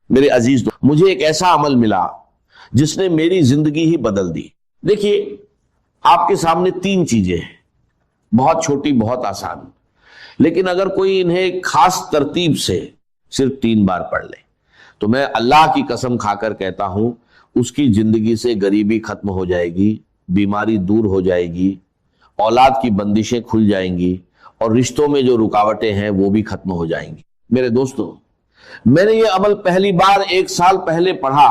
میرے عزیز مجھے ایک ایسا عمل ملا جس نے میری زندگی ہی بدل دی. دیکھیے آپ کے سامنے تین چیزیں ہیں، بہت چھوٹی بہت آسان، لیکن اگر کوئی انہیں ایک خاص ترتیب سے صرف 3 بار پڑھ لے تو میں اللہ کی قسم کھا کر کہتا ہوں اس کی زندگی سے غریبی ختم ہو جائے گی، بیماری دور ہو جائے گی، اولاد کی بندشیں کھل جائیں گی، اور رشتوں میں جو رکاوٹیں ہیں وہ بھی ختم ہو جائیں گی. میرے دوستو، میں نے یہ عمل پہلی بار 1 سال پہلے پڑھا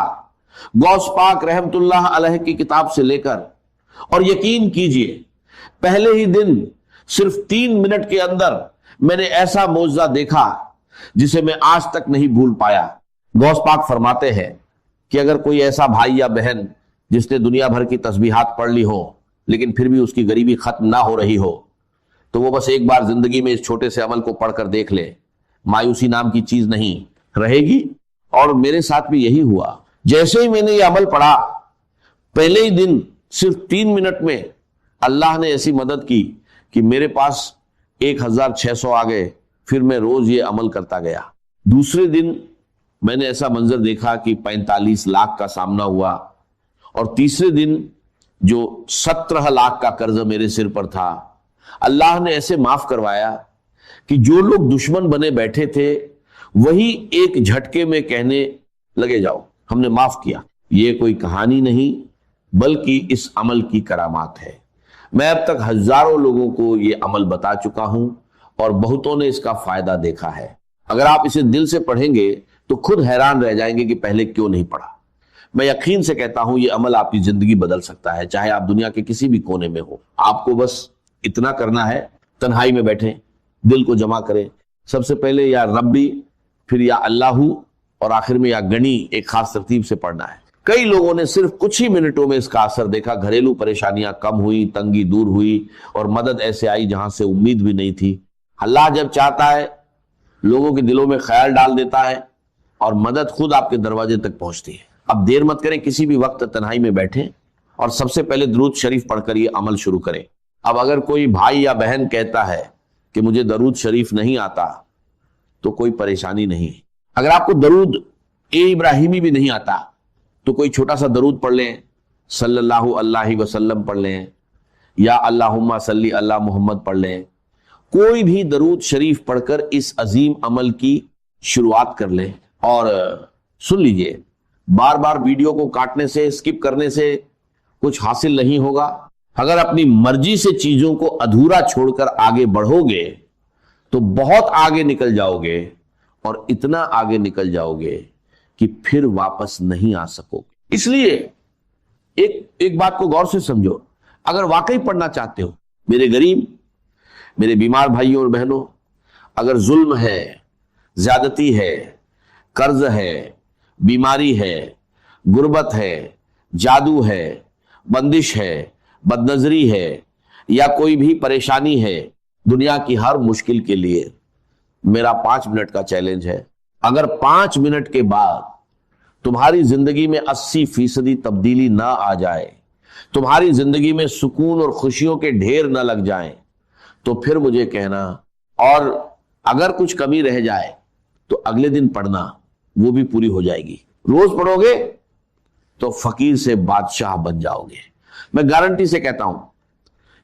غوث پاک رحمت اللہ علیہ کی کتاب سے لے کر، اور یقین کیجئے پہلے ہی دن صرف 3 منٹ کے اندر میں نے ایسا معجزہ دیکھا جسے میں آج تک نہیں بھول پایا. غوث پاک فرماتے ہیں کہ اگر کوئی ایسا بھائی یا بہن جس نے دنیا بھر کی تسبیحات پڑھ لی ہو لیکن پھر بھی اس کی غریبی ختم نہ ہو رہی ہو تو وہ بس ایک بار زندگی میں اس چھوٹے سے عمل کو پڑھ کر دیکھ لے. مایوسی نام کی چیز نہیں رہے گی. اور میرے ساتھ بھی یہی ہوا. جیسے ہی میں نے یہ عمل پڑھا پہلے ہی دن صرف 3 منٹ میں اللہ نے ایسی مدد کی کہ میرے پاس 1600 آ گئے. پھر میں روز یہ عمل کرتا گیا. دوسرے دن میں نے ایسا منظر دیکھا کہ 45 لاکھ کا سامنا ہوا. اور تیسرے دن جو 17 لاکھ کا قرض میرے سر پر تھا اللہ نے ایسے معاف کروایا کہ جو لوگ دشمن بنے بیٹھے تھے وہی ایک جھٹکے میں کہنے لگے جاؤ ہم نے معاف کیا. یہ کوئی کہانی نہیں بلکہ اس عمل کی کرامات ہے. میں اب تک ہزاروں لوگوں کو یہ عمل بتا چکا ہوں اور بہتوں نے اس کا فائدہ دیکھا ہے. اگر آپ اسے دل سے پڑھیں گے تو خود حیران رہ جائیں گے کہ پہلے کیوں نہیں پڑھا. میں یقین سے کہتا ہوں یہ عمل آپ کی زندگی بدل سکتا ہے، چاہے آپ دنیا کے کسی بھی کونے میں ہو. آپ کو بس اتنا کرنا ہے، تنہائی میں بیٹھیں، دل کو جمع کریں. سب سے پہلے یا ربی، پھر یا اللہ، اور آخر میں یا گنی ایک خاص ترتیب سے پڑھنا ہے. کئی لوگوں نے صرف کچھ ہی منٹوں میں اس کا اثر دیکھا. گھریلو پریشانیاں کم ہوئی، تنگی دور ہوئی، اور مدد ایسے آئی جہاں سے امید بھی نہیں تھی. اللہ جب چاہتا ہے لوگوں کے دلوں میں خیال ڈال دیتا ہے اور مدد خود آپ کے دروازے تک پہنچتی ہے. اب دیر مت کریں، کسی بھی وقت تنہائی میں بیٹھیں اور سب سے پہلے درود شریف پڑھ کر یہ عمل شروع کریں. اب اگر کوئی بھائی یا بہن کہتا ہے کہ مجھے درود شریف نہیں آتا تو کوئی پریشانی نہیں. اگر آپ کو درود ابراہیمی بھی نہیں آتا تو کوئی چھوٹا سا درود پڑھ لیں، صلی اللہ علیہ وسلم پڑھ لیں، یا اللہم صلی اللہ محمد پڑھ لیں. کوئی بھی درود شریف پڑھ کر اس عظیم عمل کی شروعات کر لیں. اور سن لیجئے، بار بار ویڈیو کو کاٹنے سے، اسکپ کرنے سے کچھ حاصل نہیں ہوگا. اگر اپنی مرضی سے چیزوں کو ادھورا چھوڑ کر آگے بڑھو گے تو بہت آگے نکل جاؤ گے، اور اتنا آگے نکل جاؤ گے کہ پھر واپس نہیں آ سکو گے. اس لیے ایک بات کو غور سے سمجھو. اگر واقعی پڑھنا چاہتے ہو، میرے غریب، میرے بیمار بھائیوں اور بہنوں، اگر ظلم ہے، زیادتی ہے، قرض ہے، بیماری ہے، غربت ہے، جادو ہے، بندش ہے، بد نظری ہے، یا کوئی بھی پریشانی ہے، دنیا کی ہر مشکل کے لیے میرا 5 منٹ کا چیلنج ہے. اگر 5 منٹ کے بعد تمہاری زندگی میں 80% تبدیلی نہ آ جائے، تمہاری زندگی میں سکون اور خوشیوں کے ڈھیر نہ لگ جائیں، تو پھر مجھے کہنا. اور اگر کچھ کمی رہ جائے تو اگلے دن پڑھنا، وہ بھی پوری ہو جائے گی. روز پڑھو گے تو فقیر سے بادشاہ بن جاؤ گے. میں گارنٹی سے کہتا ہوں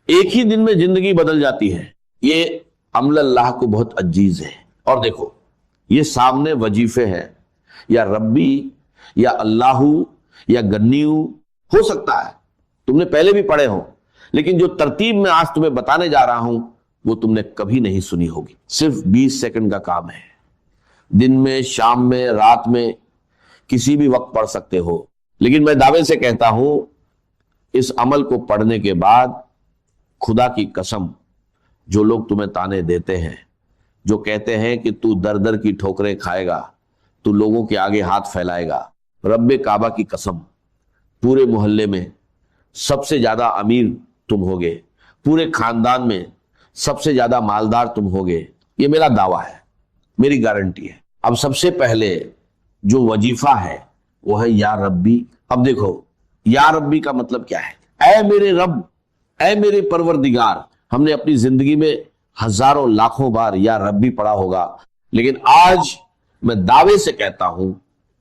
ایک ہی دن میں زندگی بدل جاتی ہے. یہ عمل اللہ کو بہت عزیز ہے. اور دیکھو یہ سامنے وظیفے ہیں، یا ربی، یا اللہ، یا گنیو. ہو سکتا ہے تم نے پہلے بھی پڑھے ہوں، لیکن جو ترتیب میں آج تمہیں بتانے جا رہا ہوں وہ تم نے کبھی نہیں سنی ہوگی. صرف 20 سیکنڈ کا کام ہے. دن میں، شام میں، رات میں، کسی بھی وقت پڑھ سکتے ہو. لیکن میں دعوے سے کہتا ہوں اس عمل کو پڑھنے کے بعد خدا کی قسم، جو لوگ تمہیں تانے دیتے ہیں، جو کہتے ہیں کہ تو در در کی ٹھوکریں کھائے گا، تو لوگوں کے آگے ہاتھ پھیلائے گا، رب کعبہ کی قسم پورے محلے میں سب سے زیادہ امیر تم ہوگے، پورے خاندان میں سب سے زیادہ مالدار تم ہوگے. یہ میرا دعویٰ ہے، میری گارنٹی ہے. اب سب سے پہلے جو وظیفہ ہے وہ ہے یا ربی. اب دیکھو یا ربی کا مطلب کیا ہے؟ اے میرے رب، اے میرے پروردگار. ہم نے اپنی زندگی میں ہزاروں لاکھوں بار یا ربی پڑھا ہوگا، لیکن آج میں دعوے سے کہتا ہوں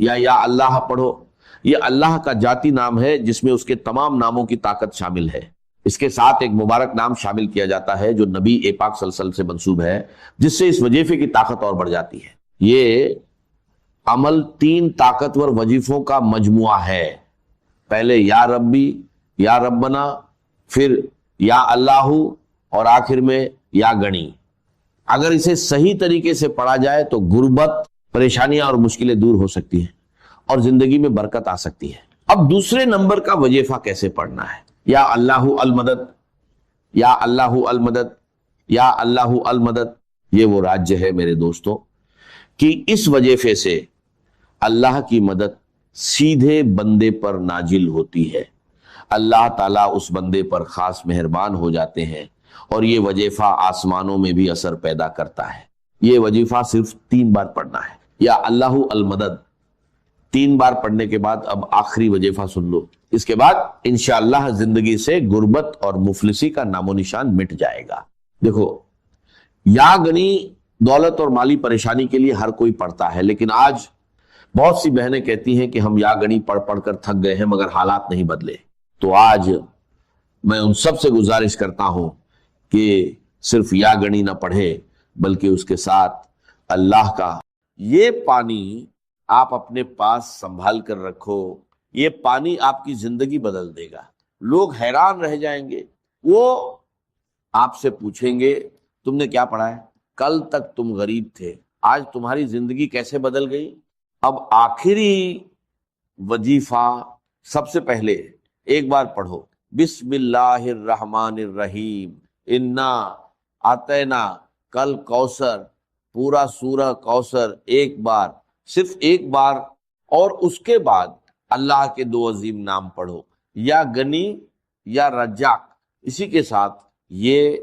یا اللہ پڑھو، یہ اللہ کا ذاتی نام ہے جس میں اس کے تمام ناموں کی طاقت شامل ہے۔ اس کے ساتھ ایک مبارک نام شامل کیا جاتا ہے جو نبی پاک صلی اللہ علیہ وسلم سے منسوب ہے، جس سے اس وظیفے کی طاقت اور بڑھ جاتی ہے۔ یہ عمل 3 طاقتور وظیفوں کا مجموعہ ہے، پہلے یا ربی، یا ربنا، پھر یا اللہ، اور آخر میں یا گنی۔ اگر اسے صحیح طریقے سے پڑھا جائے تو غربت، پریشانیاں اور مشکلیں دور ہو سکتی ہیں اور زندگی میں برکت آ سکتی ہے۔ اب دوسرے نمبر کا وظیفہ کیسے پڑھنا ہے؟ یا اللہ المدد، یا اللہ المدد، یا اللہ المدد۔ یہ وہ راجیہ ہے میرے دوستوں کہ اس وظیفے سے اللہ کی مدد سیدھے بندے پر نازل ہوتی ہے، اللہ تعالیٰ اس بندے پر خاص مہربان ہو جاتے ہیں، اور یہ وظیفہ آسمانوں میں بھی اثر پیدا کرتا ہے۔ یہ وظیفہ صرف 3 بار پڑھنا ہے، یا اللہ المدد 3 بار پڑھنے کے بعد اب آخری وظیفہ سن لو، اس کے بعد انشاءاللہ زندگی سے غربت اور مفلسی کا نام و نشان مٹ جائے گا۔ دیکھو، یا گنی دولت اور مالی پریشانی کے لیے ہر کوئی پڑھتا ہے، لیکن آج بہت سی بہنیں کہتی ہیں کہ ہم یا گنی پڑھ پڑھ کر تھک گئے ہیں مگر حالات نہیں بدلے۔ تو آج میں ان سب سے گزارش کرتا ہوں کہ صرف یا گنی نہ پڑھے بلکہ اس کے ساتھ اللہ کا یہ پانی آپ اپنے پاس سنبھال کر رکھو۔ یہ پانی آپ کی زندگی بدل دے گا۔ لوگ حیران رہ جائیں گے، وہ آپ سے پوچھیں گے تم نے کیا پڑھا ہے؟ کل تک تم غریب تھے، آج تمہاری زندگی کیسے بدل گئی؟ اب آخری وظیفہ سب سے پہلے ایک بار پڑھو، بسم اللہ الرحمن الرحیم، انا اعطینا کل کوثر، پورا سورہ کوثر ایک بار، صرف ایک بار، اور اس کے بعد اللہ کے 2 عظیم نام پڑھو، یا گنی یا رجاق۔ اسی کے ساتھ یہ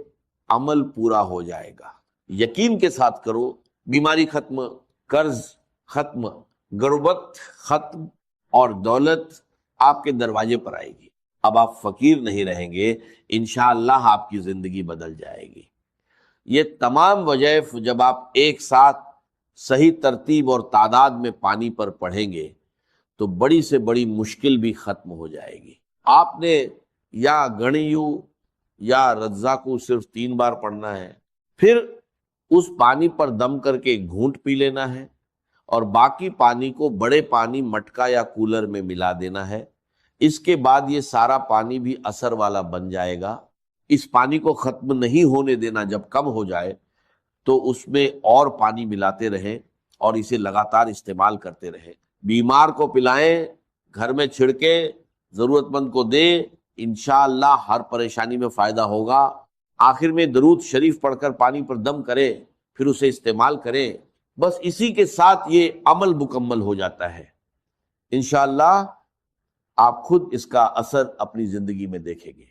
عمل پورا ہو جائے گا۔ یقین کے ساتھ کرو، بیماری ختم، قرض ختم، غربت ختم، اور دولت آپ کے دروازے پر آئے گی۔ اب آپ فقیر نہیں رہیں گے، انشاءاللہ آپ کی زندگی بدل جائے گی۔ یہ تمام وظائف جب آپ ایک ساتھ صحیح ترتیب اور تعداد میں پانی پر پڑھیں گے تو بڑی سے بڑی مشکل بھی ختم ہو جائے گی۔ آپ نے یا گنیو یا رزاقو صرف 3 بار پڑھنا ہے، پھر اس پانی پر دم کر کے گھونٹ پی لینا ہے، اور باقی پانی کو بڑے پانی مٹکا یا کولر میں ملا دینا ہے۔ اس کے بعد یہ سارا پانی بھی اثر والا بن جائے گا۔ اس پانی کو ختم نہیں ہونے دینا، جب کم ہو جائے تو اس میں اور پانی ملاتے رہیں اور اسے لگاتار استعمال کرتے رہیں۔ بیمار کو پلائیں، گھر میں چھڑکیں، ضرورت مند کو دیں، انشاءاللہ ہر پریشانی میں فائدہ ہوگا۔ آخر میں درود شریف پڑھ کر پانی پر دم کریں، پھر اسے استعمال کریں، بس اسی کے ساتھ یہ عمل مکمل ہو جاتا ہے۔ انشاءاللہ آپ خود اس کا اثر اپنی زندگی میں دیکھیں گے۔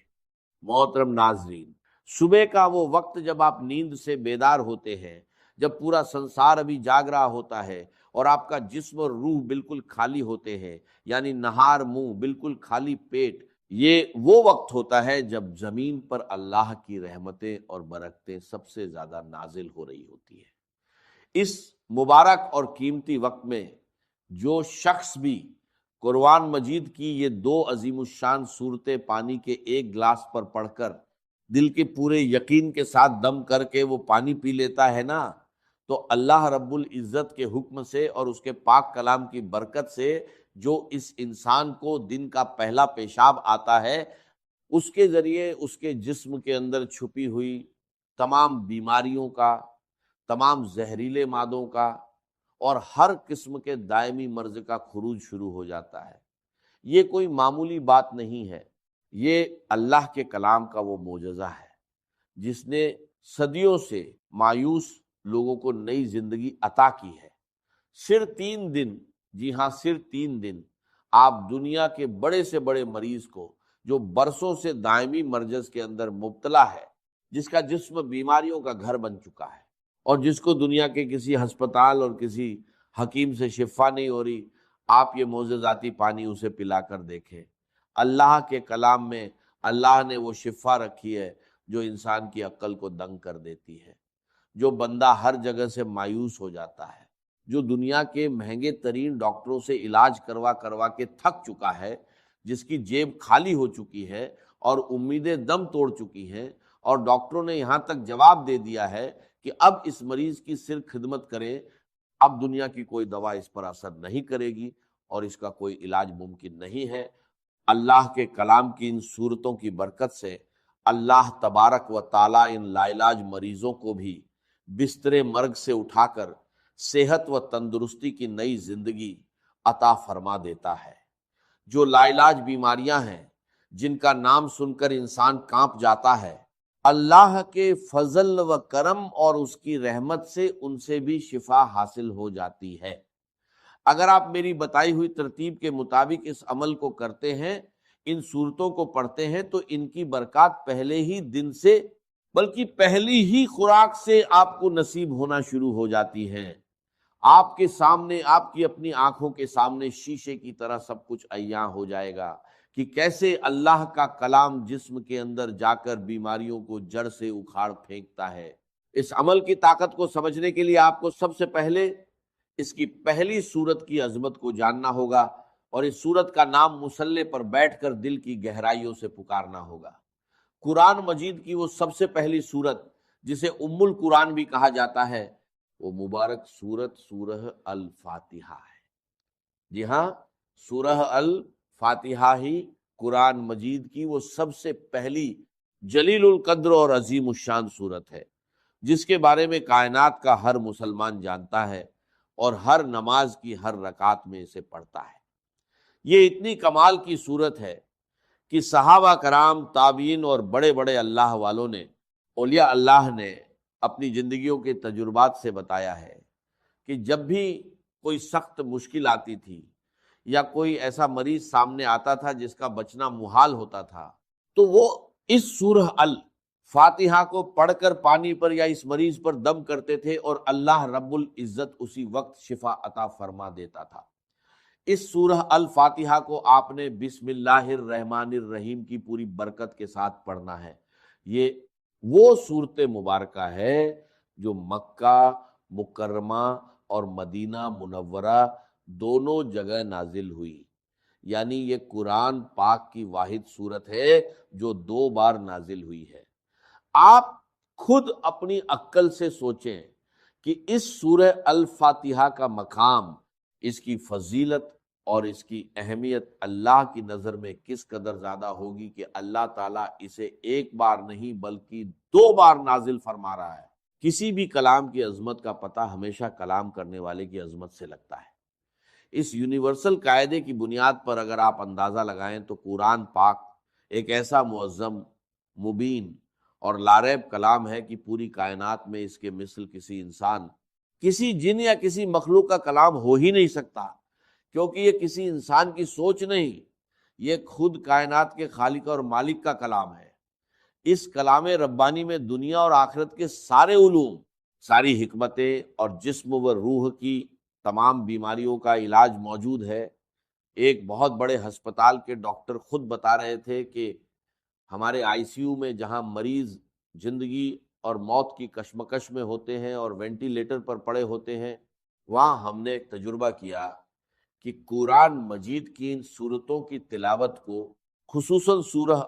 محترم ناظرین، صبح کا وہ وقت جب آپ نیند سے بیدار ہوتے ہیں، جب پورا سنسار ابھی جاگ رہا ہوتا ہے اور آپ کا جسم اور روح بالکل خالی ہوتے ہیں، یعنی نہار منہ، بالکل خالی پیٹ، یہ وہ وقت ہوتا ہے جب زمین پر اللہ کی رحمتیں اور برکتیں سب سے زیادہ نازل ہو رہی ہوتی ہے۔ اس مبارک اور قیمتی وقت میں جو شخص بھی قرآن مجید کی یہ 2 عظیم الشان صورتیں پانی کے ایک گلاس پر پڑھ کر دل کے پورے یقین کے ساتھ دم کر کے وہ پانی پی لیتا ہے نا، تو اللہ رب العزت کے حکم سے اور اس کے پاک کلام کی برکت سے جو اس انسان کو دن کا پہلا پیشاب آتا ہے، اس کے ذریعے اس کے جسم کے اندر چھپی ہوئی تمام بیماریوں کا، تمام زہریلے مادوں کا اور ہر قسم کے دائمی مرض کا خروج شروع ہو جاتا ہے۔ یہ کوئی معمولی بات نہیں ہے، یہ اللہ کے کلام کا وہ معجزہ ہے جس نے صدیوں سے مایوس لوگوں کو نئی زندگی عطا کی ہے۔ صرف 3 دن، جی ہاں صرف 3 دن، آپ دنیا کے بڑے سے بڑے مریض کو جو برسوں سے دائمی مرض کے اندر مبتلا ہے، جس کا جسم بیماریوں کا گھر بن چکا ہے اور جس کو دنیا کے کسی ہسپتال اور کسی حکیم سے شفا نہیں ہو رہی، آپ یہ معجزاتی پانی اسے پلا کر دیکھیں۔ اللہ کے کلام میں اللہ نے وہ شفا رکھی ہے جو انسان کی عقل کو دنگ کر دیتی ہے۔ جو بندہ ہر جگہ سے مایوس ہو جاتا ہے، جو دنیا کے مہنگے ترین ڈاکٹروں سے علاج کروا کروا کے تھک چکا ہے، جس کی جیب خالی ہو چکی ہے اور امیدیں دم توڑ چکی ہیں، اور ڈاکٹروں نے یہاں تک جواب دے دیا ہے کہ اب اس مریض کی صرف خدمت کریں، اب دنیا کی کوئی دوا اس پر اثر نہیں کرے گی اور اس کا کوئی علاج ممکن نہیں ہے۔ اللہ کے کلام کی ان صورتوں کی برکت سے اللہ تبارک و تعالیٰ ان لا علاج مریضوں کو بھی بستر مرگ سے اٹھا کر صحت و تندرستی کی نئی زندگی عطا فرما دیتا ہے۔ جو لا علاج بیماریاں ہیں، جن کا نام سن کر انسان کانپ جاتا ہے، اللہ کے فضل و کرم اور اس کی رحمت سے ان سے بھی شفا حاصل ہو جاتی ہے۔ اگر آپ میری بتائی ہوئی ترتیب کے مطابق اس عمل کو کرتے ہیں، ان صورتوں کو پڑھتے ہیں، تو ان کی برکات پہلے ہی دن سے بلکہ پہلی ہی خوراک سے آپ کو نصیب ہونا شروع ہو جاتی ہیں۔ آپ کے سامنے، آپ کی اپنی آنکھوں کے سامنے شیشے کی طرح سب کچھ عیاں ہو جائے گا کہ کیسے اللہ کا کلام جسم کے اندر جا کر بیماریوں کو جڑ سے اکھاڑ پھینکتا ہے۔ اس عمل کی طاقت کو سمجھنے کے لیے آپ کو سب سے پہلے اس کی پہلی صورت کی عظمت کو جاننا ہوگا، اور اس صورت کا نام مصلے پر بیٹھ کر دل کی گہرائیوں سے پکارنا ہوگا۔ قرآن مجید کی وہ سب سے پہلی صورت جسے ام القرآن بھی کہا جاتا ہے، وہ مبارک صورت سورہ الفاتحہ ہے۔ جی ہاں، سورہ الفاتحہ ہی قرآن مجید کی وہ سب سے پہلی جلیل القدر اور عظیم الشان صورت ہے، جس کے بارے میں کائنات کا ہر مسلمان جانتا ہے اور ہر نماز کی ہر رکعت میں اسے پڑھتا ہے۔ یہ اتنی کمال کی صورت ہے کہ صحابہ کرام، تابعین اور بڑے بڑے اللہ والوں نے، اولیاء اللہ نے اپنی زندگیوں کے تجربات سے بتایا ہے کہ جب بھی کوئی سخت مشکل آتی تھی یا کوئی ایسا مریض سامنے آتا تھا جس کا بچنا محال ہوتا تھا، تو وہ اس سورہ الفاتحہ کو پڑھ کر پانی پر یا اس مریض پر دم کرتے تھے اور اللہ رب العزت اسی وقت شفا عطا فرما دیتا تھا۔ اس سورہ الفاتحہ کو آپ نے بسم اللہ الرحمن الرحیم کی پوری برکت کے ساتھ پڑھنا ہے۔ یہ وہ صورت مبارکہ ہے جو مکہ مکرمہ اور مدینہ منورہ دونوں جگہ نازل ہوئی، یعنی یہ قرآن پاک کی واحد صورت ہے جو 2 بار نازل ہوئی ہے۔ آپ خود اپنی عقل سے سوچیں کہ اس سورہ الفاتحہ کا مقام، اس کی فضیلت اور اس کی اہمیت اللہ کی نظر میں کس قدر زیادہ ہوگی کہ اللہ تعالیٰ اسے 1 بار نہیں بلکہ 2 بار نازل فرما رہا ہے۔ کسی بھی کلام کی عظمت کا پتہ ہمیشہ کلام کرنے والے کی عظمت سے لگتا ہے۔ اس یونیورسل قاعدے کی بنیاد پر اگر آپ اندازہ لگائیں تو قرآن پاک ایک ایسا معظم، مبین اور لاریب کلام ہے کہ پوری کائنات میں اس کے مثل کسی انسان، کسی جن یا کسی مخلوق کا کلام ہو ہی نہیں سکتا، کیونکہ یہ کسی انسان کی سوچ نہیں، یہ خود کائنات کے خالق اور مالک کا کلام ہے۔ اس کلام ربانی میں دنیا اور آخرت کے سارے علوم، ساری حکمتیں اور جسم و روح کی تمام بیماریوں کا علاج موجود ہے۔ ایک بہت بڑے ہسپتال کے ڈاکٹر خود بتا رہے تھے کہ ہمارے آئی سی یو میں جہاں مریض زندگی اور موت کی کشمکش میں ہوتے ہیں اور وینٹیلیٹر پر پڑے ہوتے ہیں، وہاں ہم نے ایک تجربہ کیا کہ قرآن مجید کی ان صورتوں کی تلاوت کو، خصوصاً سورہ